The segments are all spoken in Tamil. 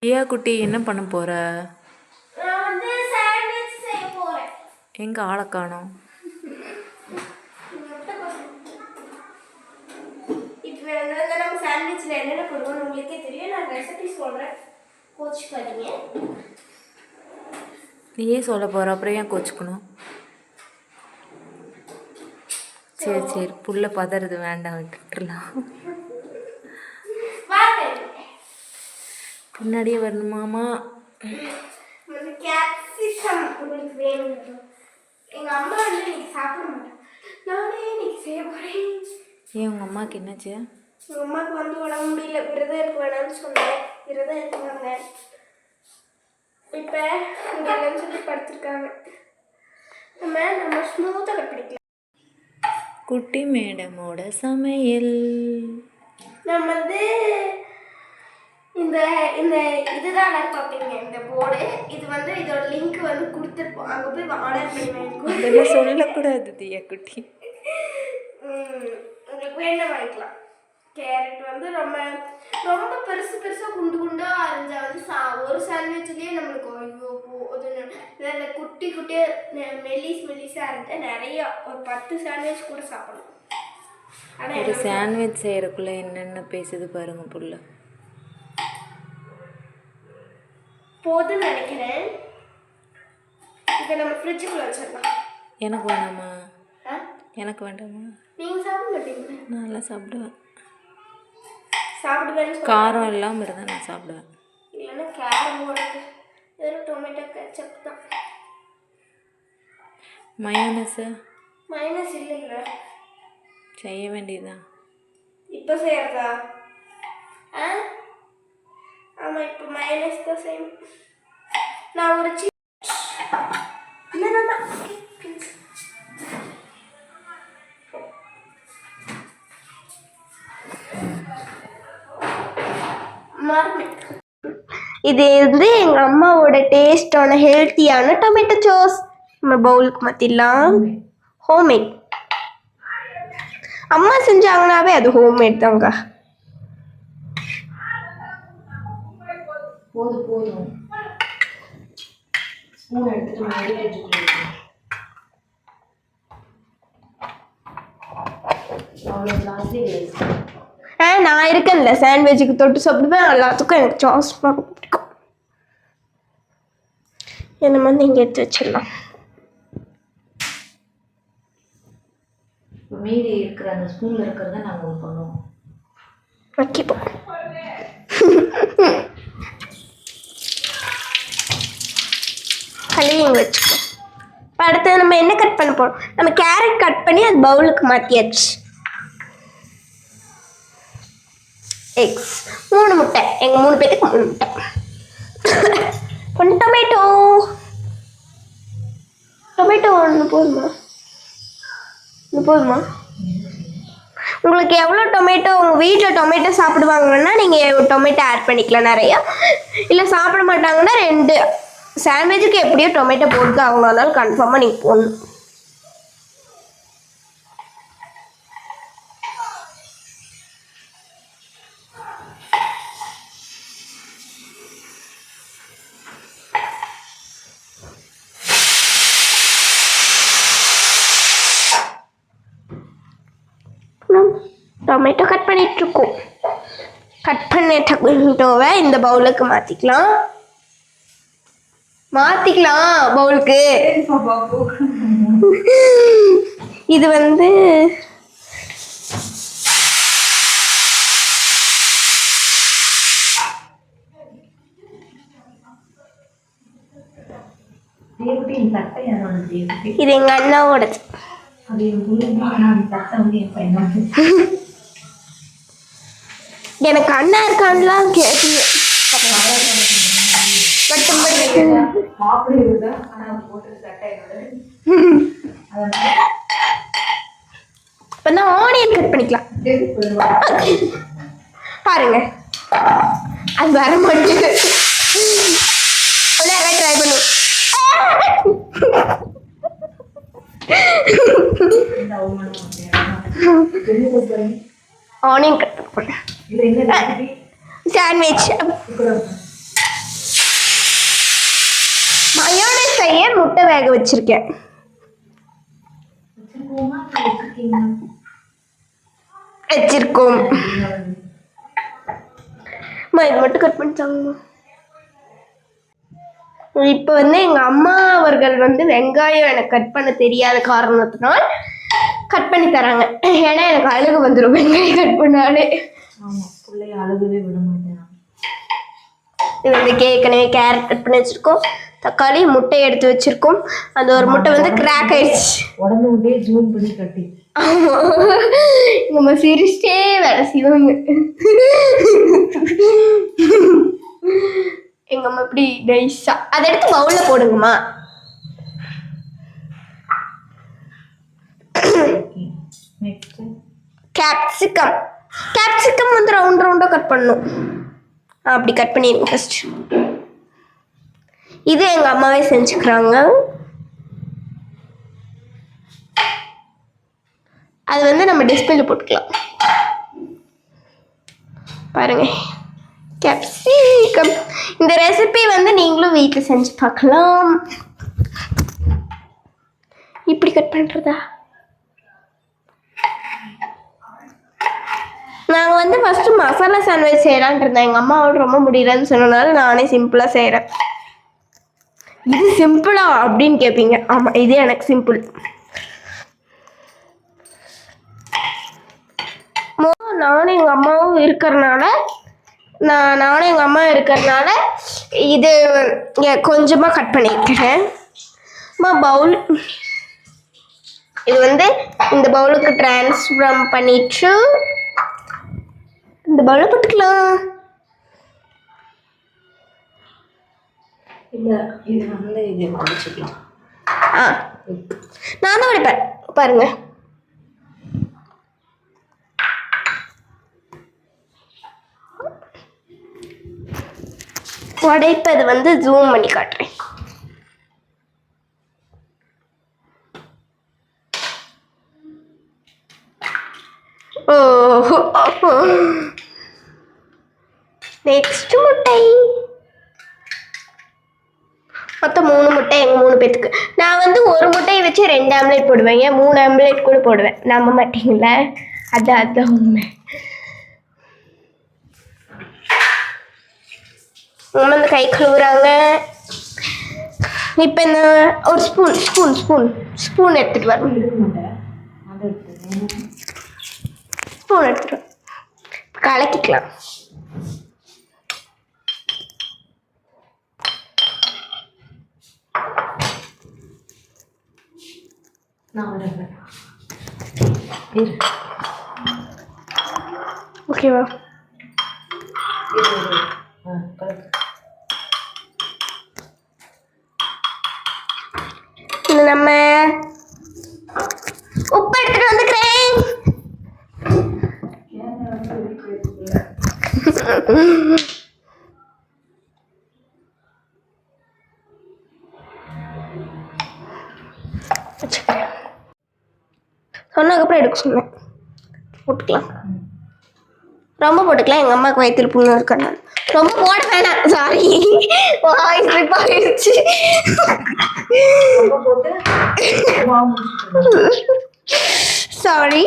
ஐயா குட்டி என்ன பண்ண போற? நான் வந்து சாண்ட்விச் செய்ய போறேன். எங்க ஆளை காணோம்? இப்போ வந்து நம்ம சாண்ட்விச்சில் என்னென்ன போடுவோம் உங்களுக்கே தெரியும். நான் ரெசிபி சொல்கிறேன், கோச்சிக்காதீங்க. நீயே சொல்ல போற, அப்புறம் ஏன் கோச்சிக்கணும்? சரி சரி, புள்ள பதறது, வேண்டாம், விட்டுலாம். பின்னாடியே வரணுமாமா? கேப்சிகம் உங்களுக்கு வேணும். எங்கள் அம்மா வந்து இன்னைக்கு சாப்பிட மாட்டேன், நானே இன்னைக்கு செய்ய போகிறேன். ஏன் உங்கள் அம்மாவுக்கு என்னாச்சு? எங்கள் அம்மாவுக்கு வந்து உடம்பு முடியல, விரதம் இருக்க வேணாம்னு சொன்னேன். விரதம் இருக்குவாங்க. இப்போ முடியலன்னு சொல்லி படுத்துருக்காங்க. நம்ம ஸ்மூத்தாக கற்பிடிக்கலாம். குட்டி மேடமோட சமையல். நம்ம வந்து இந்த இந்த இதுதான் பார்ப்பீங்க, இந்த போர்டு. இது வந்து இதோட லிங்க் வந்து கொடுத்துருப்போம், அங்கே போய் ஆர்டர் பண்ணி வாங்கிக்கோ. அதெல்லாம் சொல்லக்கூடாது தியா குட்டி. உங்களுக்கு வேண்டாம் வாங்கிக்கலாம். கேரட் வந்து ரொம்ப ரொம்ப பெருசு பெருசாக குண்டு குண்டாக அரைஞ்சா வந்து ஒரு சாண்ட்விச்லேயே நம்மளுக்கு ஐயோ இந்த குட்டி குட்டியாக மெல்லிஸாக அரைஞ்சா நிறையா ஒரு 10 சாண்ட்விச் கூட சாப்பிடலாம். ஆனால் ஒரு சாண்ட்விச் செய்யறதுக்குள்ள என்னென்ன பேசுது பாருங்க புள்ள. போதுன்னு நினைக்கிறேன். இதை நம்ம ஃப்ரிட்ஜுக்குள்ள வச்சிடலாம். எனக்கு வேணாமா? எனக்கு வேண்டாமா? நீங்கள் சாப்பிட மாட்டீங்களா? நான் நல்லா சாப்பிடுவேன். சாப்பிடுவேன்னு காரம் இல்லாமல் இருந்தால் நான் சாப்பிடுவேன். இல்லைன்னா கேரம் போடுறது வெறும் டொமேட்டோ கெச்சப் தான். மயோனஸ் இல்லைங்க, செய்ய வேண்டியதுதான். இப்போ செய்யறதா? ஆமாம், இப்போ மயோனஸ் தான் செய்யணும். நான் ஒரு இது வந்து எங்கள் அம்மாவோட டேஸ்டான ஹெல்த்தியான டொமேட்டோ சாஸ். நம்ம பவுலுக்கு மாற்றிடலாம். ஹோம்மேட். அம்மா செஞ்சாங்கன்னாவே அது ஹோம்மேட் தாங்க. போதும் ஸ்பூன் எடுத்துட்டு நான் இருக்கேன்ல, சாண்ட்விச்சுக்கு தொட்டு சாப்பிடுவேன். எல்லாத்துக்கும் எனக்கு சாஸ் பிடிக்கும். என்ன வந்து இங்கே எடுத்து வச்சிடலாம். மீதி இருக்கிற அந்த ஸ்பூனில் இருக்கிறத நாங்கள் ஒன்று பண்ணுவோம். வைக்கப்போம். கழுவி இங்கே வச்சுக்கோ. இப்போ அடுத்தது நம்ம என்ன கட் பண்ண போகிறோம்? நம்ம கேரட் கட் பண்ணி அது பவுலுக்கு மாற்றியாச்சு. எக்ஸ் 3 முட்டை, எங்கள் 3 பேருக்கு 3 முட்டை. கொஞ்சம் டொமேட்டோ ஒன்று போதுமா? உங்களுக்கு எவ்வளோ டொமேட்டோ உங்கள் வீட்டில் டொமேட்டோ சாப்பிடுவாங்கன்னா நீங்கள் டொமேட்டோ ஆட் பண்ணிக்கலாம் நிறையா. இல்லை சாப்பிட மாட்டாங்கன்னா 2 சாண்ட்விச்சுக்கு எப்படியோ டொமேட்டோ போட்டு அவங்களால கன்ஃபார்மாக நீங்கள் போடணும். டொமேட்டோ கட் பண்ணிகிட்ருக்கோம். கட் பண்ண டொமேட்டோவை இந்த பவுலுக்கு மாற்றிக்கலாம் பவுலுக்கு. இது வந்து இது எங்கள் அண்ணாவோடது. எனக்கு அண்ணா இருக்கான்லாம் கேட்டு ஆனியன் கட் பண்ணிக்கலாம். பாருங்க, அது வர மாட்டேங்குது. ட்ரை பண்ணுவோம். ஆனியன் கட் பண்ண சாண்ட்விச் மயோனைஸ் செய்ய முட்டை வேக வச்சிருக்கேன். வச்சிருக்கோம். இது மட்டும் கட் பண்ணிட்டாங்கம்மா. இப்போ வந்து எங்கள் அம்மா அவர்கள் வந்து வெங்காயம் எனக்கு கட் பண்ண தெரியாத காரணத்தினால் கட் பண்ணி தராங்க. ஏன்னா எனக்கு அழுகு வந்துடும் வெங்காயம் கட் பண்ணாலே. அழுகவே விட மாட்டேன். இது வந்து ஏற்கனவே கேரட் கட் பண்ணி வச்சுருக்கோம், தக்காளி, முட்டை எடுத்து வச்சுருக்கோம். அந்த ஒரு முட்டை வந்து கிராக் ஆயிடுச்சு. உடம்பு முட்டையே ஜூன் பண்ணி கட்டி. ஆமாம், நம்ம சிரிச்சிட்டே வேலை செய்வாங்க. எங்கள் அம்மா இப்படி நைஸாக அதை எடுத்து பவுலில் போடுங்கம்மா. கேப்சிகம் கேப்சிகம் வந்து ரவுண்டாக கட் பண்ணணும். அப்படி கட் பண்ணிடுங்க ஃபர்ஸ்ட். இது எங்கள் அம்மாவே செஞ்சுக்கிறாங்க. அது வந்து நம்ம டிஸ்பிளேல போட்டுக்கலாம். பாருங்க, கேப்சிகம். இந்த ரெசிபி வந்து நீங்களும் வீட்டில் செஞ்சு பார்க்கலாம். இப்படி கட் பண்ணுறதா? நாங்கள் வந்து ஃபஸ்ட்டு மசாலா சாண்ட்விச் செய்யலான் இருந்தேன். எங்கள் அம்மாவோட ரொம்ப முடியலன்னு சொன்னனால நானே சிம்பிளாக செய்கிறேன். இது சிம்பிளா அப்படின்னு கேட்பீங்க. ஆமாம், இது எனக்கு சிம்பிள். நானும் எங்கள் அம்மாவும் இருக்கிறனால இது கொஞ்சமாக கட் பண்ணியிருக்கேன். பவுல் இது வந்து இந்த பவுலுக்கு ட்ரான்ஸ்ஃபார்ம் பண்ணிட்டு இந்த பவுலை போட்டுக்கலாம். இல்லை, இது வந்து இது வச்சுக்கலாம். நான் தான் வடிப்பேன் பாருங்க. உடைப்பது வந்து ஜூம் பண்ணி காட்டுறேன். நெக்ஸ்ட் முட்டை. மொத்தம் 3 முட்டை எங்கள் 3 பேத்துக்கு. நான் வந்து ஒரு முட்டையை வச்சு 2 ஆம்லேட் போடுவேன். ஏன் 3 ஆம்லேட் கூட போடுவேன். நம்ப மாட்டீங்களா? அதான் உண்மை. வந்து கை கழுவுறாங்க. இப்போ இந்த ஒரு ஸ்பூன் எடுத்துகிட்டு வரணும். ஸ்பூன் எடுத்துட்டு கலக்கிக்கலாம். ஓகேவா? நம்ம உப்பு எடுத்துட்டு வந்துக்கிறேன். சொன்னதுக்கப்புறம் எடுக்க சொன்னேன். போட்டுக்கலாம், ரொம்ப போட்டுக்கலாம். எங்கள் அம்மாவுக்கு வயிற்றுல புண்ணு இருக்கனால ரொம்ப போட வேணாம். சாரி, வாய்ஸ் ஸ்லிப் ஆயிடுச்சு. சாரி.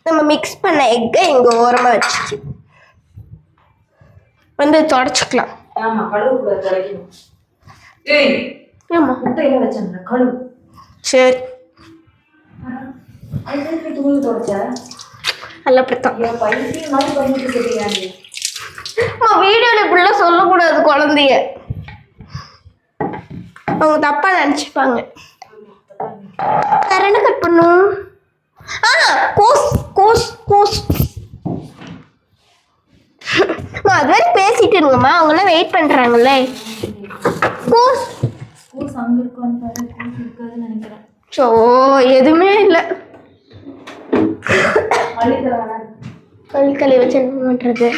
நம்ம மிக்ஸ் பண்ண எக்கை இங்கே ஓரமாக வச்சுச்சு வந்து தொடச்சிக்கலாம். சரி, நல்லா அப்படித்தான். வீடியோவில் இப்படிலாம் சொல்லக்கூடாது குழந்தைய, அவங்க தப்பாக நினச்சிப்பாங்க. வேற என்ன கட் பண்ணும்? கோஸ். அது மாதிரி பேசிட்டு இருங்கம்மா, அவங்களாம் வெயிட் பண்ணுறாங்கல்ல. கோஸ் அங்கே இருக்கான்னு நினைக்கிறேன். ஸோ எதுவுமே இல்லை. கல்வி வச்சு என்ன பண்ணுறது?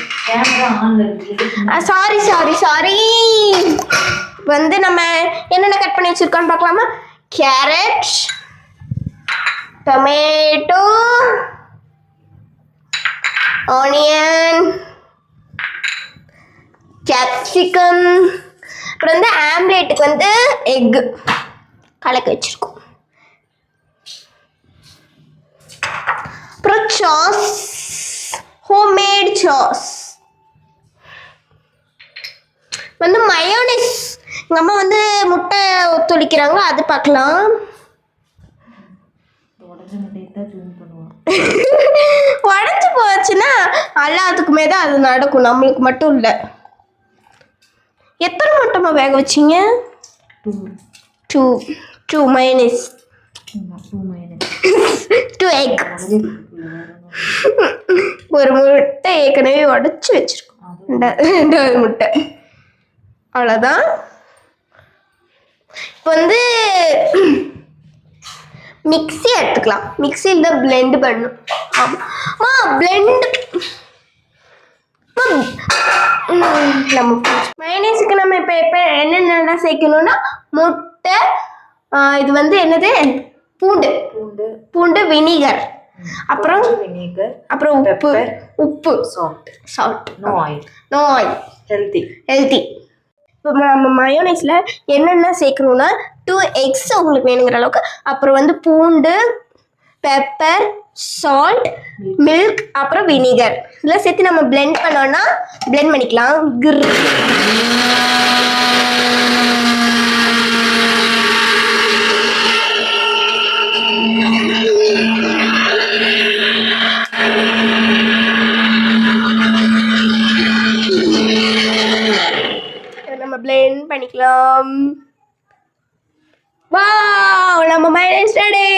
சாரி. வந்து நம்ம என்னென்ன கட் பண்ணி வச்சுருக்கோன்னு பார்க்கலாமா? கேரட், டொமேட்டோ, ஆனியன், கேப்சிகம், அப்புறம் வந்து ஆம்லேட்டுக்கு வந்து எக்கு கலக்க வச்சுருக்கோம். அப்புறம் சாஸ், ஹோம்மேட் சாஸ் வந்து மயோனைஸ். எங்கள் அம்மா வந்து முட்டை ஒத்துழைக்கிறாங்க, அது பார்க்கலாம். உடஞ்சி போச்சுன்னா எல்லாத்துக்குமே தான் அது நடக்கும், நம்மளுக்கு மட்டும் இல்லை. எத்தனை முட்டைமா வேக வச்சிங்க? 2 மயோனைஸ், 2 எக். ஒரு முட்டை ஏற்கனவே உடச்சி வச்சிருக்கோம், 2வது முட்டை. அவ்வளோதான். இப்போ வந்து மிக்ஸி எடுத்துக்கலாம். மிக்ஸியில் தான் பிளெண்ட் பண்ணணும். ஆமாம் பிளெண்ட். நம்ம மயோனைஸுக்கு நம்ம இப்போ என்னென்ன சேர்க்கணும்னா முட்டை, இது வந்து என்னது பூண்டு வினிகர், அப்புறம் உப்பு சால்ட், நோ ஆயில், ஹெல்த்தி. இப்போ நம்ம மயோனைஸில் என்னென்ன சேர்க்கணும்னா 2 எக்ஸ் உங்களுக்கு வேணுங்கிற அளவுக்கு, அப்புறம் வந்து பூண்டு, பெப்பர், சால்ட், மில்க், அப்புறம் வினிகர் இதெல்லாம் சேர்த்து நம்ம பிளெண்ட் பண்ணோன்னா பிளெண்ட் பண்ணிக்கலாம். நம்ம பிளெண்ட் பண்ணிக்கலாம். வாவ், நம்ம மயோனைஸ் ரெடி.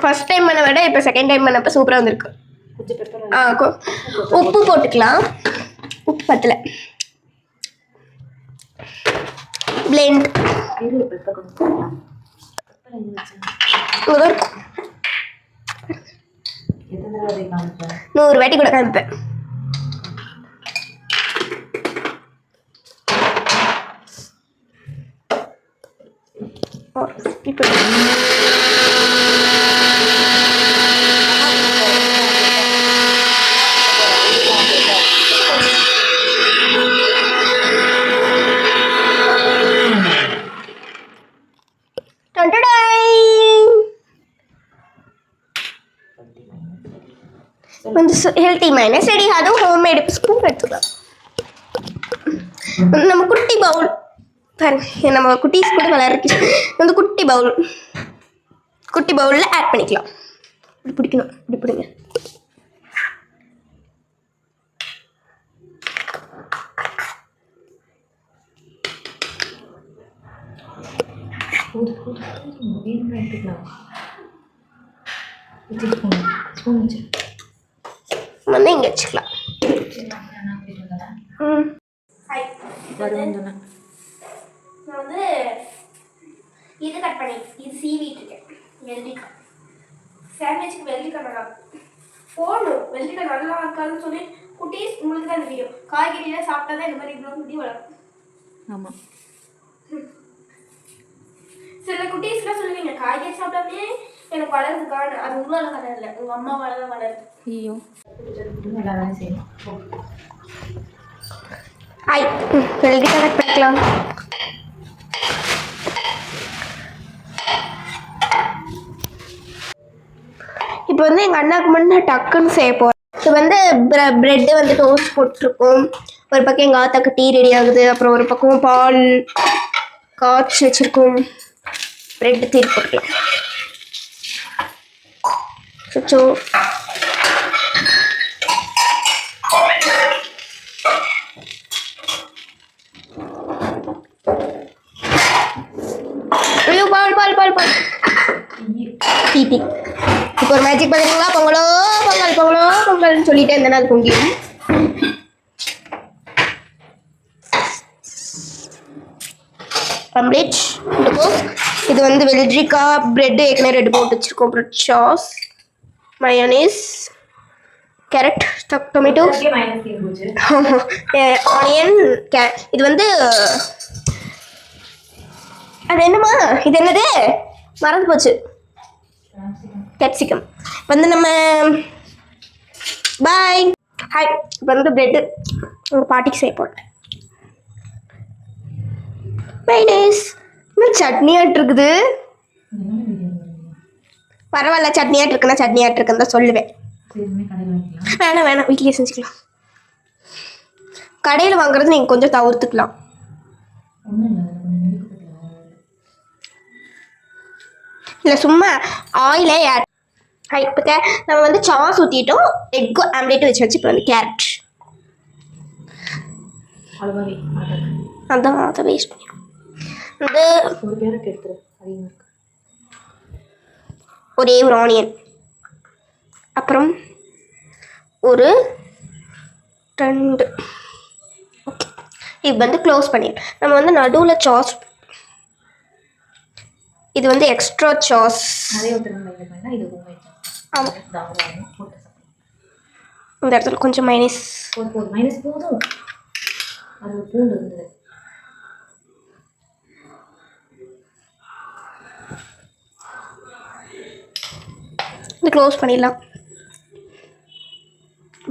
ஃபர்ஸ்ட் டைம் பண்ண விட இப்போ செகண்ட் டைம் பண்ணப்போ சூப்பராக வந்திருக்கு. உப்பு போட்டுக்கலாம், உப்பு பத்தல. பிளெண்ட் 100 வாட்டி கூட காமிப்பேன். இப்போ வந்து ஹெல்த்தி மைனஸ் ரெடி. அதுவும் ஹோம்மேடு. ஸ்பூன் எடுத்துக்கலாம். நம்ம குட்டி பவுல் பாருங்க, நம்ம குட்டீஸ் கூட விளையாடுறது வந்து குட்டி பவுலில் ஆட் பண்ணிக்கலாம். இப்படி பிடிக்கணும், இப்படி பிடிங்க. வந்து இங்கே வச்சுக்கலாம். நான் வந்து இது கட் பண்ணி இது சீவிட்டு இருக்கேன். வெள்ளரிக்காய் சாண்ட்விச்சுக்கு வெள்ளரிக்காய் நல்லா போடணும். வெள்ளரிக்காய் நல்லா இருக்காதுன்னு சொல்லி குட்டீஸ் உங்களுக்கு தான் இந்த வீடியோ. காய்கறியெல்லாம் சாப்பிட்டா தான் இந்த மாதிரி இவ்வளோ குட்டி வளரும். ஆமாம், சில குட்டீஸ்லாம் சொல்லுவீங்க காய்கறி சாப்பிட்டாமே எனக்கு வளருதுக்கான, அது உங்களால வளரல, உங்கள் அம்மா வளர வளருது. ஐயோ வெள்ளரிக்காய் கட் பண்ணிக்கலாம். இப்போ வந்து எங்கள் அண்ணாக்கு முன்னே டக்குன்னு செய்ய போகிறேன். இது வந்து ப்ரெட்டு வந்து டோஸ்ட் போட்டிருக்கோம். ஒரு பக்கம் எங்கள் ஆத்தாக்கு டீ ரெடி ஆகுது. அப்புறம் ஒரு பக்கம் பால் காய்ச்சி வச்சுருக்கோம். ப்ரெட்டு தீர்த்து போட்டுக்கலாம். ஸோ ஐயோ பால் பால் பால் பால் டீ. இப்போ ஒரு மேஜிக் பண்ணுறீங்களா? பொங்கலோ பொங்கல் பொங்கலோ பொங்கல்னு சொல்லிட்டே இருந்தேன்னா அது பொங்கிடும். கம்ப்ளீட். இது வந்து வெள்ளரிக்காய், ப்ரெட்டு ஏற்கனவே ரெண்டு போட்டு வச்சுருக்கோம். அப்புறம் sauce, mayonnaise, carrot, tomato, onion, இது வந்து அது என்னம்மா, இது என்னது மறந்து போச்சு, கேப்சிகம். வந்து நம்ம பாய். ஹாய், இப்போ வந்து பிரெட்டு ஒரு பாட்டிக்கு செய்ய போட்டேன். மைனஸ் இன்னும் சட்னியாட்டு இருக்குது. பரவாயில்ல, சட்னியாட்டு இருக்குன்னா சட்னியாட்டு இருக்குன்னு தான் சொல்லுவேன். வேணாம் வீட்லேயே செஞ்சுக்கலாம். கடையில் வாங்குறது நீங்கள் கொஞ்சம் தவிர்த்துக்கலாம். இல்லை சும்மா ஆயிலே ஆட். இப்போ நம்ம வந்து சாஸ் ஊற்றிட்டோம், எக்கு ஆம்லேட்டு வச்சு இப்போ வந்து கேரட் அதான் அதை வேஸ்ட் பண்ணிடும். ஒரே ஒரு ஆனியன், அப்புறம் ஒரு 2. ஓகே, இது வந்து க்ளோஸ் பண்ணிடலாம். நம்ம வந்து நடுவில் சாஸ், இது வந்து எக்ஸ்ட்ரா சாஸ். ஆமாம், இந்த இடத்துல கொஞ்சம் மைனஸ் போதும். அது பூண்டு இருந்தது. இது க்ளோஸ் பண்ணிடலாம்.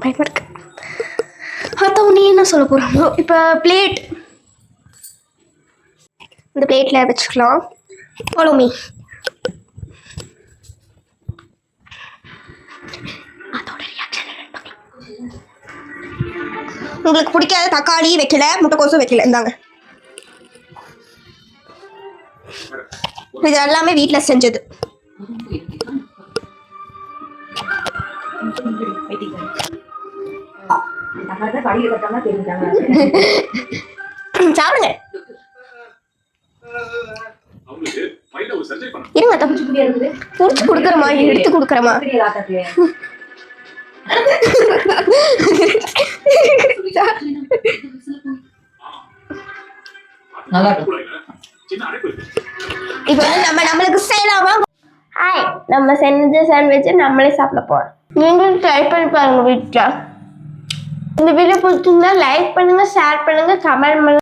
பயமாக இருக்கு. அதான் நீ என்ன சொல்ல போகிறாங்க. இப்போ பிளேட், இந்த பிளேட்டில் வச்சுக்கலாம். Follow me. உங்களுக்கு பிடிக்காத தக்காளி வைக்கல, முட்டைக்கோசும் வைக்கல, இந்தாங்க. இது எல்லாமே வீட்டில் செஞ்சது. சாப்பிடுங்க. இருங்க, புடிச்சு கொடுக்குறமா, எடுத்து கொடுக்குறமா. இப்போ வந்து நம்மளுக்கு செய்யலாமா? ஹாய், நம்ம செஞ்ச சாண்ட்விட்ச் நம்மளே சாப்பிட போறோம். நீங்களும் ட்ரை பண்ணி பாருங்க வீட்டில். இந்த வீடியோ பிடிச்சிருந்தா லைக் பண்ணுங்க, ஷேர் பண்ணுங்க, கமெண்ட் பண்ணுங்க.